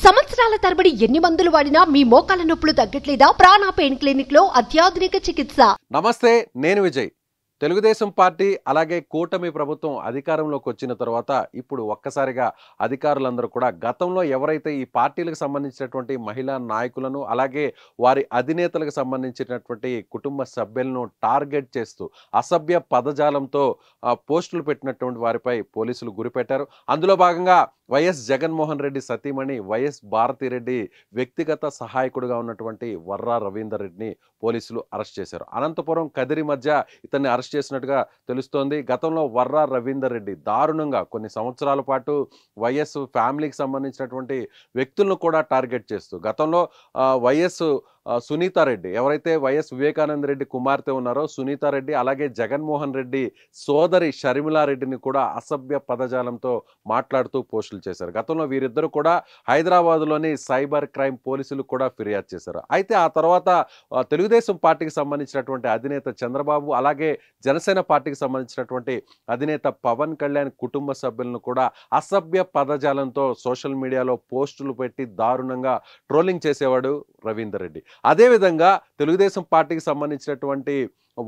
సంవత్సరాల తరబడి ఎన్ని మందులు వాడినా మీ మోకాల నొప్పులు తగ్గట్లేదా? ప్రాణ పెయిన్ క్లినిక్ లో అత్యాధునిక చికిత్స. నమస్తే, నేను విజయ్. తెలుగుదేశం పార్టీ అలాగే కూటమి ప్రభుత్వం అధికారంలోకి వచ్చిన తర్వాత ఇప్పుడు ఒక్కసారిగా అధికారులందరూ కూడా గతంలో ఎవరైతే ఈ పార్టీలకు సంబంధించినటువంటి మహిళా నాయకులను అలాగే వారి అధినేతలకు సంబంధించినటువంటి కుటుంబ సభ్యులను టార్గెట్ చేస్తూ అసభ్య పదజాలంతో పోస్టులు పెట్టినటువంటి వారిపై పోలీసులు గురిపెట్టారు. అందులో భాగంగా వైఎస్ జగన్మోహన్ రెడ్డి సతీమణి వైఎస్ భారతిరెడ్డి వ్యక్తిగత సహాయకుడిగా ఉన్నటువంటి వర్రా రవీందర్ రెడ్డిని పోలీసులు అరెస్ట్ చేశారు. అనంతపురం కదిరి మధ్య ఇతన్ని అరెస్ట్ చేసినట్టుగా తెలుస్తోంది. గతంలో వర్రా రవీందర్ రెడ్డి దారుణంగా కొన్ని సంవత్సరాల పాటు వైఎస్ ఫ్యామిలీకి సంబంధించినటువంటి వ్యక్తులను కూడా టార్గెట్ చేస్తూ గతంలో వైఎస్ సునీతారెడ్డి, ఎవరైతే వైఎస్ వివేకానంద రెడ్డి కుమార్తె ఉన్నారో సునీతారెడ్డి, అలాగే జగన్మోహన్ రెడ్డి సోదరి షర్మిలారెడ్డిని కూడా అసభ్య పదజాలంతో మాట్లాడుతూ పోస్టులు చేశారు. గతంలో వీరిద్దరూ కూడా హైదరాబాద్లోని సైబర్ క్రైమ్ పోలీసులు కూడా ఫిర్యాదు చేశారు. అయితే ఆ తర్వాత తెలుగుదేశం పార్టీకి సంబంధించినటువంటి అధినేత చంద్రబాబు అలాగే జనసేన పార్టీకి సంబంధించినటువంటి అధినేత పవన్ కళ్యాణ్ కుటుంబ సభ్యులను కూడా అసభ్య పదజాలంతో సోషల్ మీడియాలో పోస్టులు పెట్టి దారుణంగా ట్రోలింగ్ చేసేవాడు రవీందర్ రెడ్డి. అదేవిధంగా తెలుగుదేశం పార్టీకి సంబంధించినటువంటి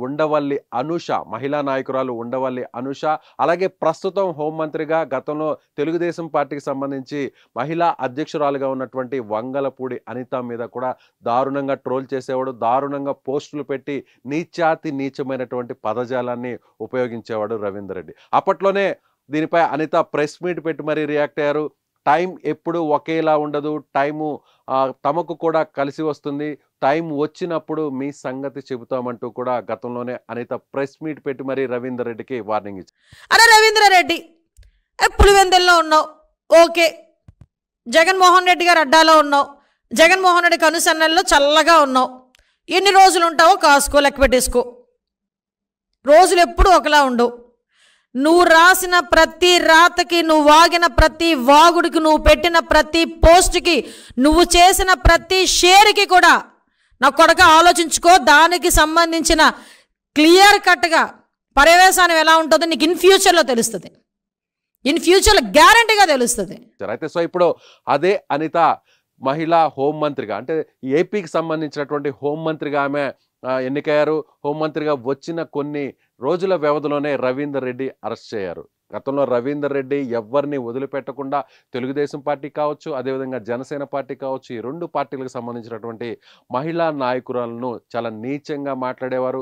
ఉండవల్లి అనూష, మహిళా నాయకురాలు ఉండవల్లి అనూష, అలాగే ప్రస్తుతం హోంమంత్రిగా గతంలో తెలుగుదేశం పార్టీకి సంబంధించి మహిళా అధ్యక్షురాలుగా ఉన్నటువంటి వంగలపూడి అనిత మీద కూడా దారుణంగా ట్రోల్ చేసేవాడు, దారుణంగా పోస్టులు పెట్టి నీచాతి నీచమైనటువంటి పదజాలాన్ని ఉపయోగించేవాడు రవీందర్ రెడ్డి. అప్పట్లోనే దీనిపై అనిత ప్రెస్ మీట్ పెట్టి మరీ రియాక్ట్ అయ్యారు. టైం ఎప్పుడు ఒకేలా ఉండదు, టైము తమకు కూడా కలిసి వస్తుంది, టైం వచ్చినప్పుడు మీ సంగతి చెబుతామంటూ కూడా గతంలోనే అనిత ప్రెస్ మీట్ పెట్టి మరీ రవీందర్ రెడ్డికి వార్నింగ్ ఇచ్చారు. అరే రవీందర్ రెడ్డి, పులివెందుల్లో ఉన్నావు, ఓకే. జగన్మోహన్ రెడ్డి గారు అడ్డాలో ఉన్నావు, జగన్మోహన్ రెడ్డి కనుసన్నల్లో చల్లగా ఉన్నావు. ఎన్ని రోజులు ఉంటావో కాసుకో, లెక్క పెట్టేసుకో. రోజులు ఎప్పుడు ఒకలా ఉండవు. నువ్వు రాసిన ప్రతి రాతకి, నువ్వు వాగిన ప్రతి వాగుడికి, నువ్వు పెట్టిన ప్రతి పోస్ట్కి, నువ్వు చేసిన ప్రతి షేర్కి కూడా నా కొడుక ఆలోచించుకో. దానికి సంబంధించిన క్లియర్ కట్గా పర్యవేశానం ఎలా ఉంటుందో నీకు ఇన్ ఫ్యూచర్లో తెలుస్తుంది. ఇన్ ఫ్యూచర్లో గ్యారంటీగా తెలుస్తుంది. అయితే సో ఇప్పుడు అదే అనిత మహిళా హోంమంత్రిగా, అంటే ఏపీకి సంబంధించినటువంటి హోంమంత్రిగా ఆమె ఎన్నికయ్యారు. హోంమంత్రిగా వచ్చిన కొన్ని రోజుల వ్యవధిలోనే రవీందర్ రెడ్డి అరెస్ట్ చేశారు. గతంలో రవీందర్ రెడ్డి ఎవరిని వదిలిపెట్టకుండా తెలుగుదేశం పార్టీ కావచ్చు, అదేవిధంగా జనసేన పార్టీ కావచ్చు, ఈ రెండు పార్టీలకు సంబంధించినటువంటి మహిళా నాయకురాలను చాలా నీచంగా మాట్లాడేవారు.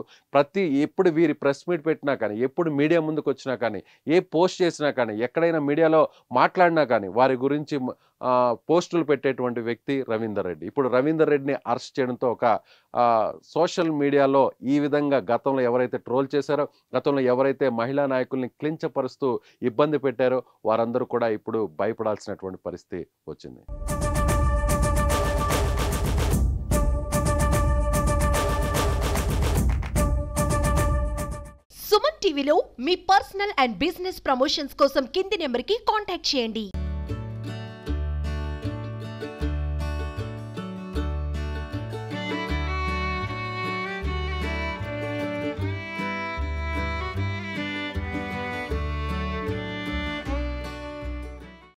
ఎప్పుడు వీరి ప్రెస్ మీట్ పెట్టినా కానీ, ఎప్పుడు మీడియా ముందుకు వచ్చినా కానీ, ఏ పోస్ట్ చేసినా కానీ, ఎక్కడైనా మీడియాలో మాట్లాడినా కానీ వారి గురించి పోస్టులు పెట్టేటువంటి వ్యక్తి రవీందర్ రెడ్డి. ఇప్పుడు రవీందర్ రెడ్డిని అరెస్ట్ చేయడంతో ఒక సోషల్ మీడియాలో ఈ విధంగా గతంలో ఎవరైతే ట్రోల్ చేశారో, గతంలో ఎవరైతే మహిళా నాయకుల్ని క్లించపరుస్తూ ఇబ్బంది పెట్టారో వారందరూ కూడా ఇప్పుడు భయపడాల్సినటువంటి పరిస్థితి వచ్చింది. సుమన్ టీవీలో మీ పర్సనల్ అండ్ బిజినెస్ ప్రమోషన్స్ కోసం కింది నెంబర్కి కాంటాక్ట్ చేయండి.